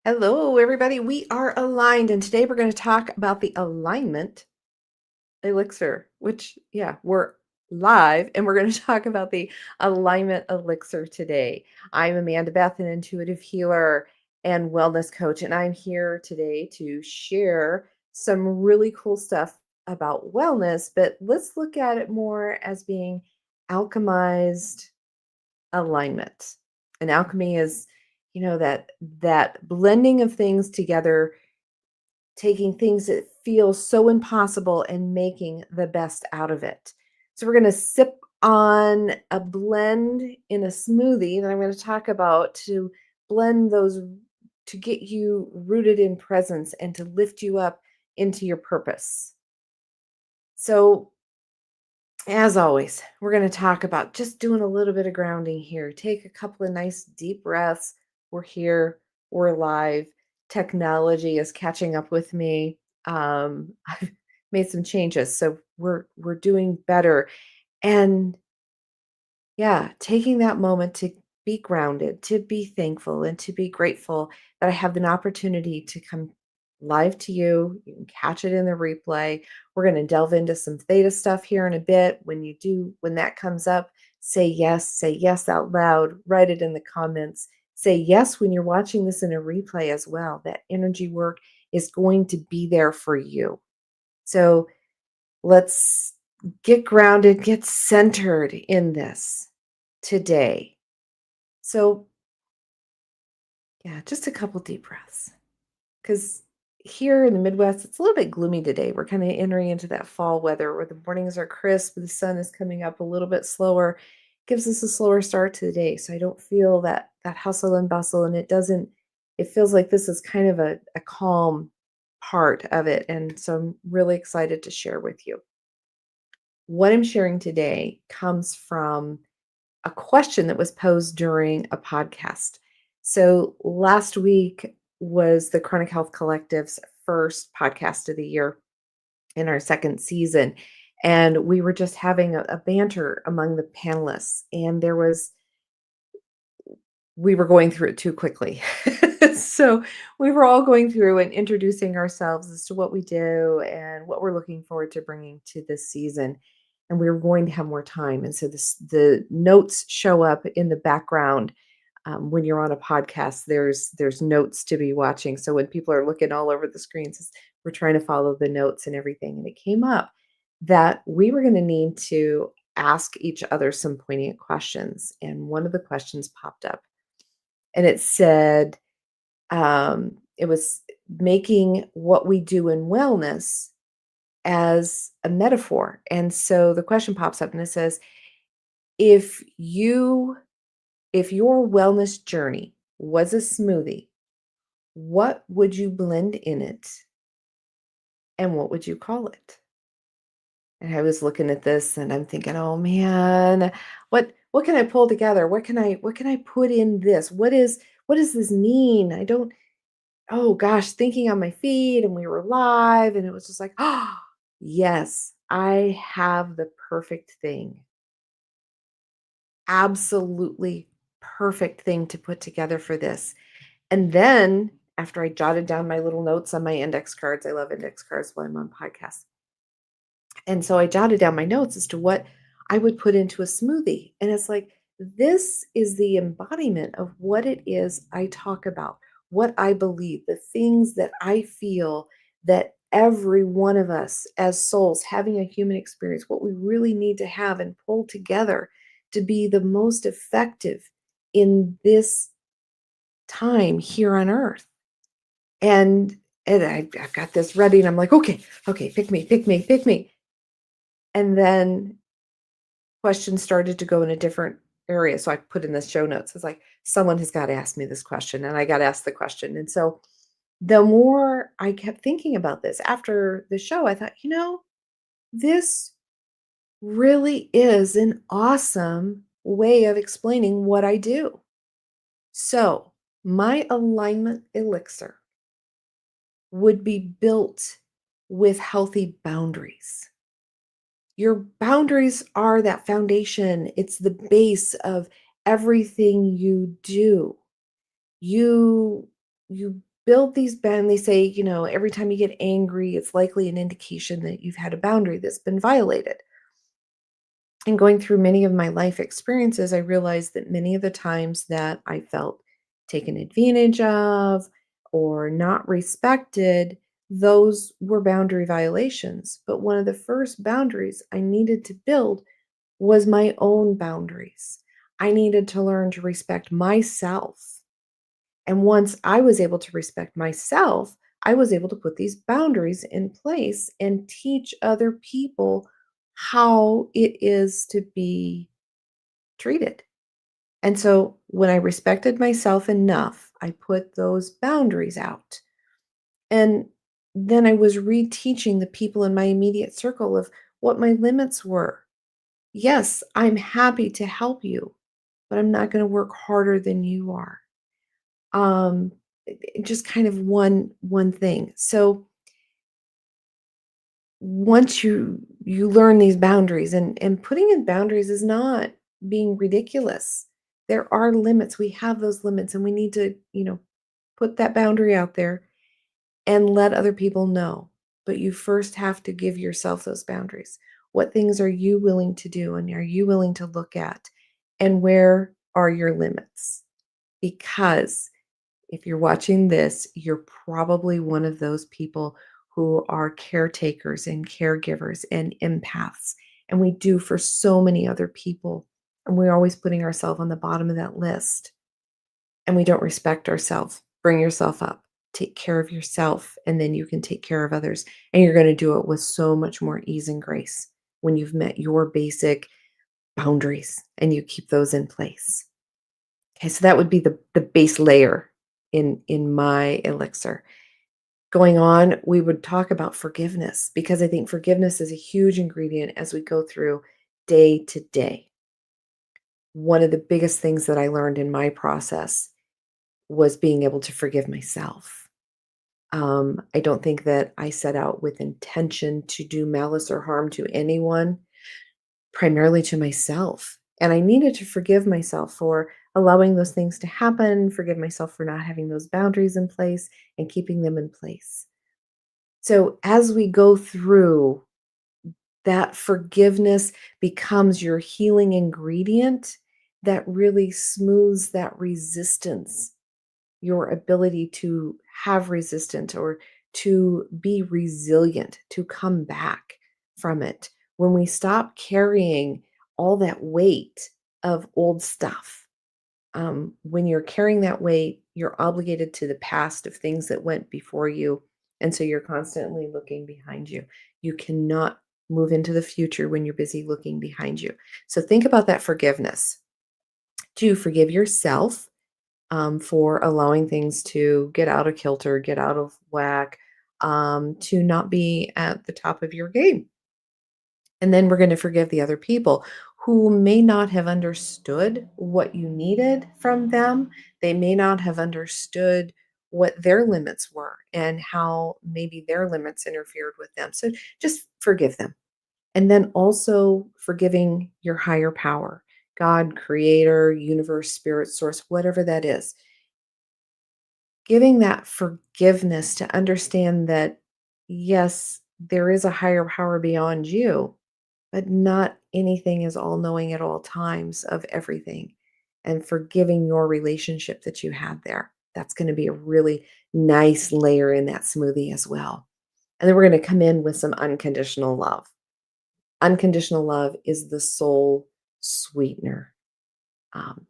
Hello, everybody. We are aligned, and today we're going to talk about the Alignment Elixir, which, yeah, we're live, and we're going to talk about the Alignment Elixir today. I'm Amanda Beth, an intuitive healer and wellness coach, and I'm here today to share some really cool stuff about wellness, but let's look at it more as being alchemized alignment. And alchemy is, that blending of things together, taking things that feel so impossible and making the best out of it. So we're going to sip on a blend in a smoothie that I'm going to talk about to blend those to get you rooted in presence and to lift you up into your purpose. So as always, we're going to talk about just doing a little bit of grounding here. Take a couple of nice deep breaths. We're here, we're alive. Technology is catching up with me. I've made some changes, so we're doing better. And yeah, taking that moment to be grounded, to be thankful, and to be grateful that I have an opportunity to come live to you. You can catch it in the replay. We're going to delve into some theta stuff here in a bit. When that comes up, say yes out loud, write it in the comments. Say yes when you're watching this in a replay as well. That energy work is going to be there for you. So let's get grounded, get centered in this today. So, yeah, just a couple deep breaths. Because here in the Midwest, it's a little bit gloomy today. We're kind of entering into that fall weather where the mornings are crisp, the sun is coming up a little bit slower, gives us a slower start to the day. So I don't feel that hustle and bustle, and it feels like this is kind of a calm part of it. And so I'm really excited to share with you. What I'm sharing today comes from a question that was posed during a podcast. So last week was the Chronic Health Collective's first podcast of the year in our second season. And we were just having a banter among the panelists. And we were going through it too quickly. So we were all going through and introducing ourselves as to what we do and what we're looking forward to bringing to this season. And we were going to have more time. And so the notes show up in the background. When you're on a podcast, there's notes to be watching. So when people are looking all over the screens, we're trying to follow the notes and everything. And it came up that we were going to need to ask each other some poignant questions. And one of the questions popped up, and it said, it was making what we do in wellness as a metaphor. And so the question pops up and it says, if you if your wellness journey was a smoothie, what would you blend in it and what would you call it? And I was looking at this and I'm thinking, oh man, what can I pull together? What can I put in this? What does this mean? I don't Oh gosh, thinking on my feet, and we were live, and it was just like, oh, yes, I have the perfect thing. Absolutely perfect thing to put together for this. And then after I jotted down my little notes on my index cards, I love index cards while I'm on podcasts. And so I jotted down my notes as to what I would put into a smoothie. And it's like, this is the embodiment of what it is I talk about, what I believe, the things that I feel that every one of us as souls having a human experience, what we really need to have and pull together to be the most effective in this time here on earth. And I've got this ready, and I'm like, okay, pick me, pick me, pick me. And then questions started to go in a different area. So I put in the show notes. It's like, someone has got to ask me this question, and I got asked the question. And so the more I kept thinking about this after the show, I thought, this really is an awesome way of explaining what I do. So my alignment elixir would be built with healthy boundaries. Your boundaries are that foundation. It's the base of everything you do. You you build these band they say, every time you get angry, it's likely an indication that you've had a boundary that's been violated. And going through many of my life experiences, I realized that many of the times that I felt taken advantage of or not respected, those were boundary violations. But one of the first boundaries I needed to build was my own boundaries. I needed to learn to respect myself. And once I was able to respect myself, I was able to put these boundaries in place and teach other people how it is to be treated. And so when I respected myself enough, I put those boundaries out. And then I was reteaching the people in my immediate circle of what my limits were. Yes, I'm happy to help you, but I'm not going to work harder than you are. Um, just kind of one thing. So once you learn these boundaries, and putting in boundaries is not being ridiculous. There are limits. We have those limits, and we need to, put that boundary out there and let other people know. But you first have to give yourself those boundaries. What things are you willing to do, and are you willing to look at? And where are your limits? Because if you're watching this, you're probably one of those people who are caretakers and caregivers and empaths. And we do for so many other people. And we're always putting ourselves on the bottom of that list. And we don't respect ourselves. Bring yourself up, take care of yourself, and then you can take care of others. And you're going to do it with so much more ease and grace when you've met your basic boundaries and you keep those in place. Okay, so that would be the base layer in my elixir. Going on, we would talk about forgiveness because I think forgiveness is a huge ingredient as we go through day to day. One of the biggest things that I learned in my process was being able to forgive myself. I don't think that I set out with intention to do malice or harm to anyone, primarily to myself. And I needed to forgive myself for allowing those things to happen, forgive myself for not having those boundaries in place and keeping them in place. So as we go through, that forgiveness becomes your healing ingredient that really smooths that resistance, your ability to have resistance or to be resilient, to come back from it. When we stop carrying all that weight of old stuff, when you're carrying that weight, you're obligated to the past of things that went before you. And so you're constantly looking behind you. You cannot move into the future when you're busy looking behind you. So think about that forgiveness. To forgive yourself for allowing things to get out of kilter, get out of whack, to not be at the top of your game. And then we're going to forgive the other people who may not have understood what you needed from them. They may not have understood what their limits were and how maybe their limits interfered with them. So just forgive them. And then also forgiving your higher power, God, creator, universe, spirit, source, whatever that is. Giving that forgiveness to understand that, yes, there is a higher power beyond you, but not anything is all knowing at all times of everything. And forgiving your relationship that you had there. That's going to be a really nice layer in that smoothie as well. And then we're going to come in with some unconditional love. Unconditional love is the soul sweetener.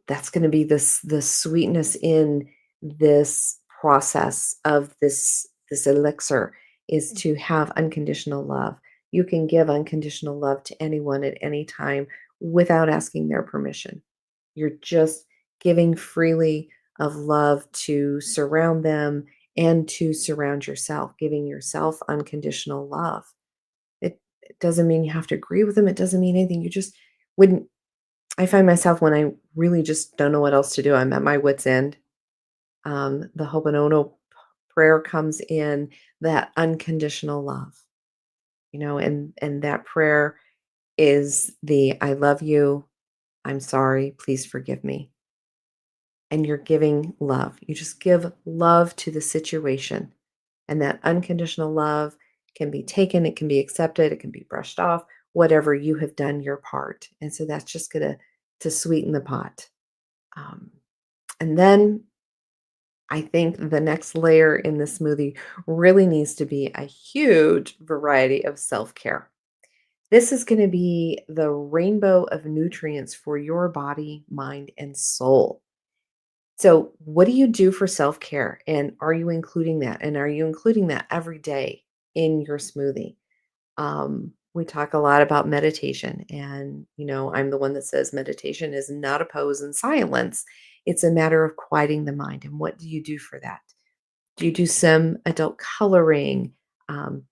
That's going to be the sweetness in this process of this elixir is to have unconditional love. You can give unconditional love to anyone at any time without asking their permission. You're just giving freely of love to surround them and to surround yourself, giving yourself unconditional love. It doesn't mean you have to agree with them. It doesn't mean anything. You just wouldn't I find myself when I really just don't know what else to do, I'm at my wit's end. The Ho'oponopono prayer comes in that unconditional love, and that prayer is the I love you, I'm sorry, please forgive me. and you're giving love. You just give love to the situation. And that unconditional love can be taken, it can be accepted, it can be brushed off, whatever you have done your part. And so that's just going to sweeten the pot. Um, and then I think the next layer in the smoothie really needs to be a huge variety of self care. This is going to be the rainbow of nutrients for your body, mind, and soul. So, what do you do for self care? And are you including that? And are you including that every day in your smoothie? We talk a lot about meditation, and I'm the one that says meditation is not a pose in silence. It's a matter of quieting the mind. And what do you do for that? Do you do some adult coloring? Um,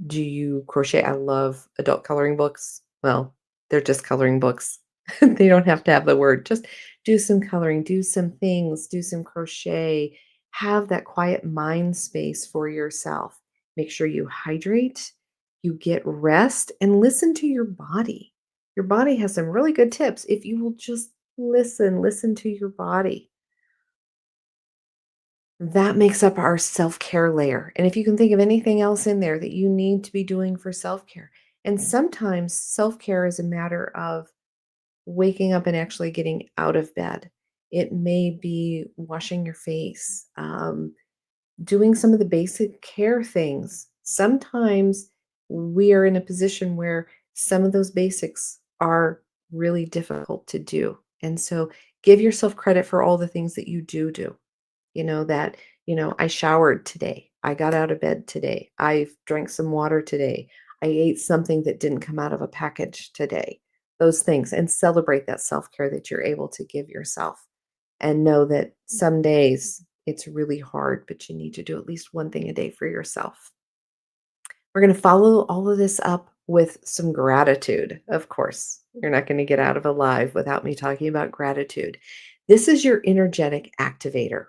do you crochet? I love adult coloring books. Well, they're just coloring books. They don't have to have the word. Just do some coloring, do some things, do some crochet. Have that quiet mind space for yourself. Make sure you hydrate, you get rest, and listen to your body. Your body has some really good tips if you will just listen to your body. That makes up our self-care layer, and if you can think of anything else in there that you need to be doing for self-care, and sometimes self-care is a matter of waking up and actually getting out of bed. It may be washing your face, doing some of the basic care things. Sometimes we are in a position where some of those basics are really difficult to do, and so give yourself credit for all the things that you do. That, I showered today. I got out of bed today. I drank some water today. I ate something that didn't come out of a package today. Those things, and celebrate that self care that you're able to give yourself. And know that some days it's really hard, but you need to do at least one thing a day for yourself. We're going to follow all of this up with some gratitude. Of course, you're not going to get out of Alive without me talking about gratitude. This is your energetic activator.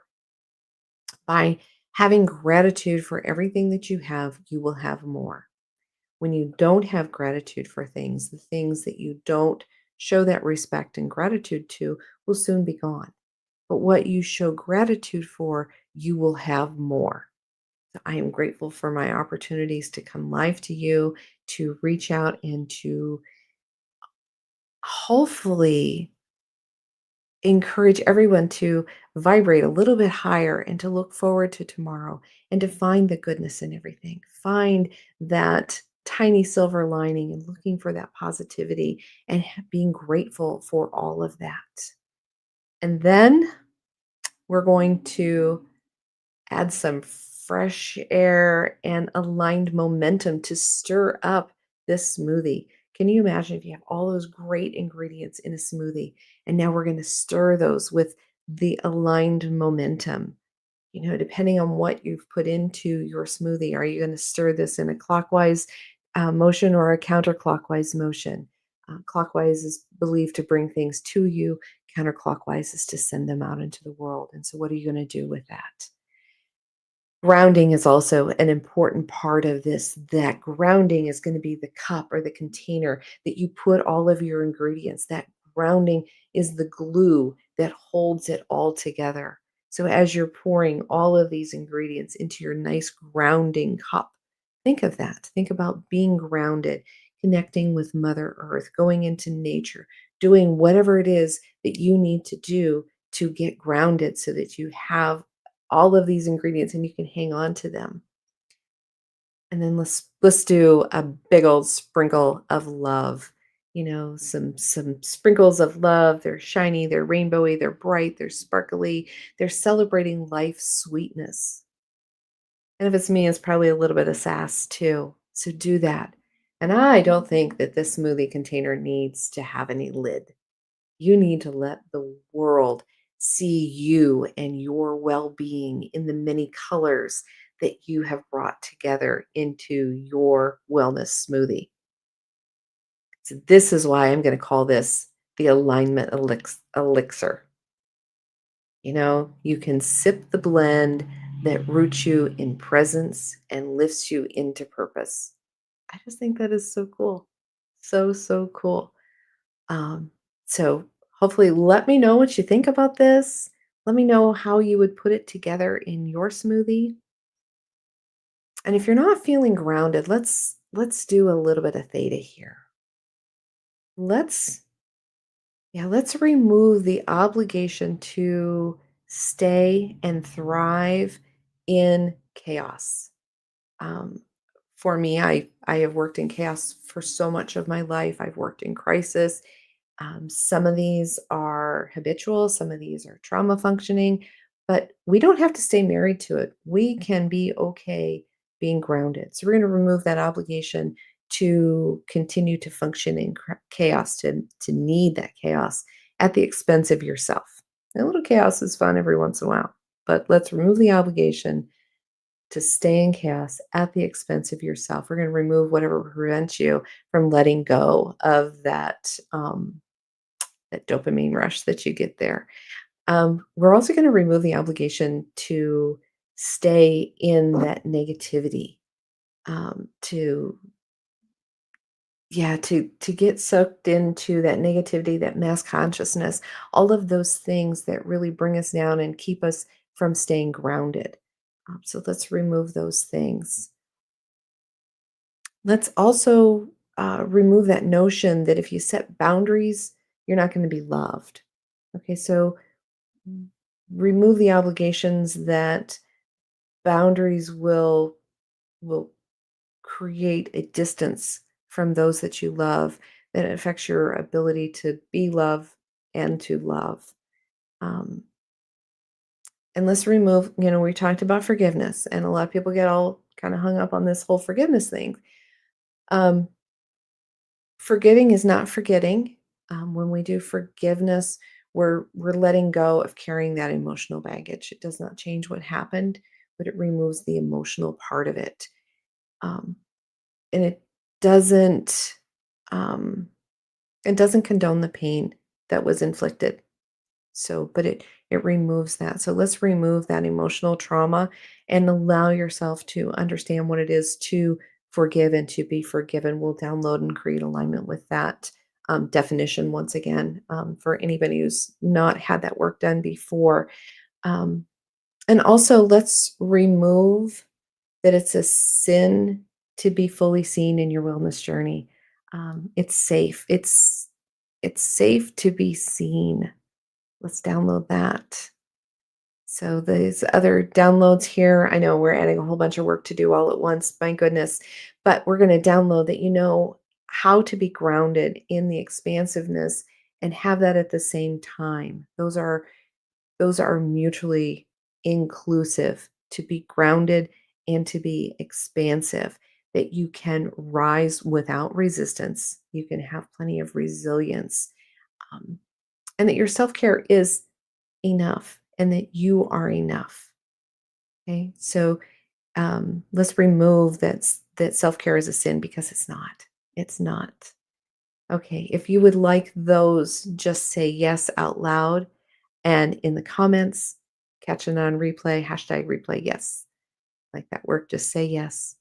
By having gratitude for everything that you have, you will have more. When you don't have gratitude for things, the things that you don't show that respect and gratitude to will soon be gone. But what you show gratitude for, you will have more. So I am grateful for my opportunities to come live to you, to reach out and to hopefully encourage everyone to vibrate a little bit higher and to look forward to tomorrow and to find the goodness in everything. Find that tiny silver lining and looking for that positivity and being grateful for all of that. And then we're going to add some fresh air and aligned momentum to stir up this smoothie. Can you imagine if you have all those great ingredients in a smoothie and now we're going to stir those with the aligned momentum? Depending on what you've put into your smoothie, are you going to stir this in a clockwise motion or a counterclockwise motion? Clockwise is believed to bring things to you, counterclockwise is to send them out into the world. And so, what are you going to do with that? Grounding is also an important part of this. That grounding is going to be the cup or the container that you put all of your ingredients. That grounding is the glue that holds it all together. So as you're pouring all of these ingredients into your nice grounding cup, think of that. Think about being grounded, connecting with Mother Earth, going into nature, doing whatever it is that you need to do to get grounded so that you have all of these ingredients and you can hang on to them. And then let's do a big old sprinkle of love. Some sprinkles of love. They're shiny, they're rainbowy, they're bright, they're sparkly. They're celebrating life's sweetness. And if it's me, it's probably a little bit of sass too. So do that. And I don't think that this smoothie container needs to have any lid. You need to let the world see you and your well being in the many colors that you have brought together into your wellness smoothie. So, this is why I'm going to call this the alignment elixir. You can sip the blend that roots you in presence and lifts you into purpose. I just think that is so cool. So, so cool. Um, so hopefully let me know what you think about this. Let me know how you would put it together in your smoothie. And if you're not feeling grounded, let's do a little bit of theta here. Let's let's remove the obligation to stay and thrive in chaos. Um, for me, I have worked in chaos for so much of my life. I've worked in crisis. Some of these are habitual, some of these are trauma functioning, but we don't have to stay married to it. We can be okay being grounded. So we're going to remove that obligation to continue to function in chaos, to need that chaos at the expense of yourself. A little chaos is fun every once in a while, but let's remove the obligation to stay in chaos at the expense of yourself. We're going to remove whatever prevents you from letting go of that dopamine rush that you get there. We're also going to remove the obligation to stay in that negativity, to to get sucked into that negativity, that mass consciousness, all of those things that really bring us down and keep us from staying grounded. So let's remove those things. Let's also remove that notion that if you set boundaries, you're not going to be loved. Okay, so remove the obligations that boundaries will create a distance from those that you love that affects your ability to be loved and to love. Um, and let's remove, we talked about forgiveness, and a lot of people get all kind of hung up on this whole forgiveness thing. Um, Forgiving is not forgetting. When we do forgiveness, we're letting go of carrying that emotional baggage. It does not change what happened, but it removes the emotional part of it. Um, and doesn't um, it doesn't condone the pain that was inflicted. So, but it removes that. So let's remove that emotional trauma and allow yourself to understand what it is to forgive and to be forgiven. We'll download and create alignment with that definition once again for anybody who's not had that work done before. Um, and also, let's remove that it's a sin to be fully seen in your wellness journey. It's safe. It's safe to be seen. Let's download that. So these other downloads here, I know we're adding a whole bunch of work to do all at once, my goodness, but we're going to download that you know how to be grounded in the expansiveness and have that at the same time. Those are mutually inclusive, to be grounded and to be expansive, that you can rise without resistance. You can have plenty of resilience, um, and that your self care is enough and that you are enough. Okay. So let's remove that self care is a sin because it's not. It's not. Okay. If you would like those, just say yes out loud. And in the comments, catch it on replay, hashtag replay yes. Like that work, just say yes.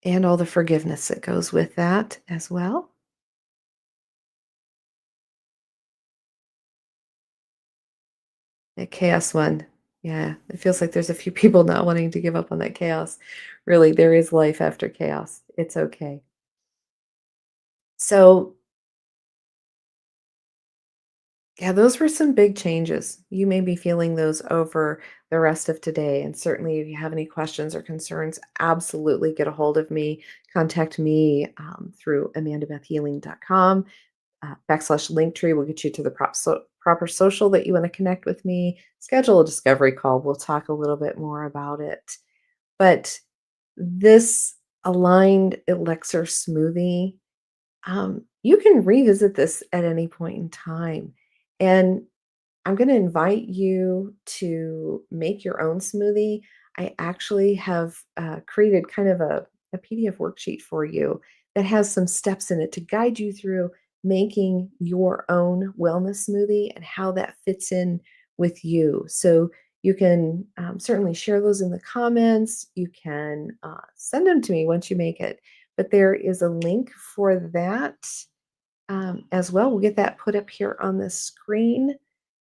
And all the forgiveness that goes with that as well. The chaos one. Yeah, it feels like there's a few people not wanting to give up on that chaos. Really, there is life after chaos. It's okay. So, yeah, those were some big changes. You may be feeling those over the rest of today. And certainly, if you have any questions or concerns, absolutely get a hold of me. Contact me through amandabethhealing.com / Linktree will get you to the proper social that you want to connect with me. Schedule a discovery call. We'll talk a little bit more about it. But this aligned elixir smoothie, you can revisit this at any point in time. And I'm going to invite you to make your own smoothie. I actually have created kind of a PDF worksheet for you that has some steps in it to guide you through making your own wellness smoothie and how that fits in with you. So you can certainly share those in the comments. You can send them to me once you make it. But there is a link for that as well. We'll get that put up here on the screen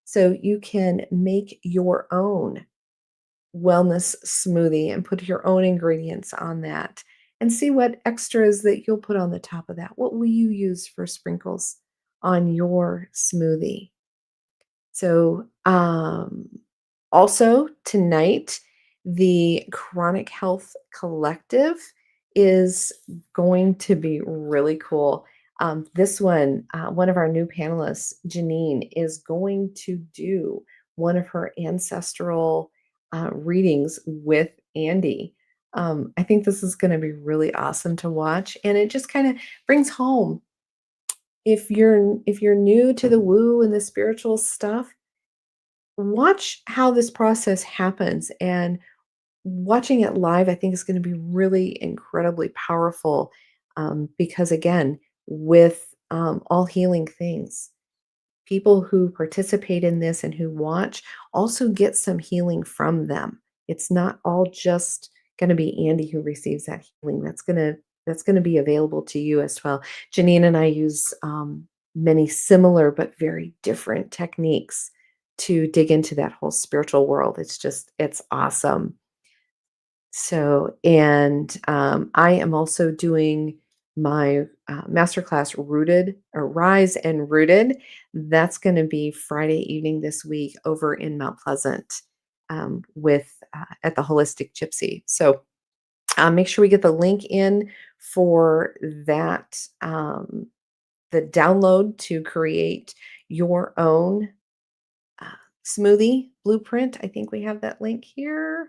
so you can make your own wellness smoothie and put your own ingredients on that and see what extras that you'll put on the top of that. What will you use for sprinkles on your smoothie? So, also tonight, the Chronic Health Collective is going to be really cool. This one of our new panelists, Janine, is going to do one of her ancestral readings with Andy. I think this is going to be really awesome to watch, and it just kind of brings home if you're new to the woo and the spiritual stuff, watch how this process happens, and watching it live I think is going to be really incredibly powerful, because again, with all healing things, people who participate in this and who watch also get some healing from them. It's not all just going to be Andy who receives that healing. That's going to be available to you as well. Janine and I use many similar but very different techniques to dig into that whole spiritual world. It's awesome. So, and I am also doing my masterclass Rooted or Rise and Rooted. That's going to be Friday evening this week over in Mount Pleasant with at the Holistic Gypsy. So make sure we get the link in for that, the download to create your own uh, smoothie blueprint. I think we have that link here.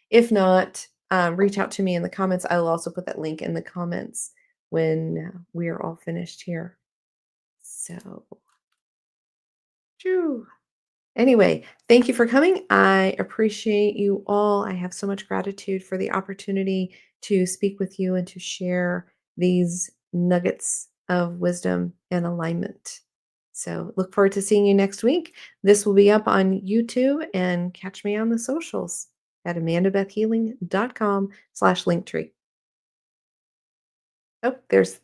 If not, reach out to me in the comments. I will also put that link in the comments when we are all finished here. So, phew. Anyway, thank you for coming. I appreciate you all. I have so much gratitude for the opportunity to speak with you and to share these nuggets of wisdom and alignment. So, look forward to seeing you next week. This will be up on YouTube, and catch me on the socials at amandabethhealing.com/linktree. Oh, there's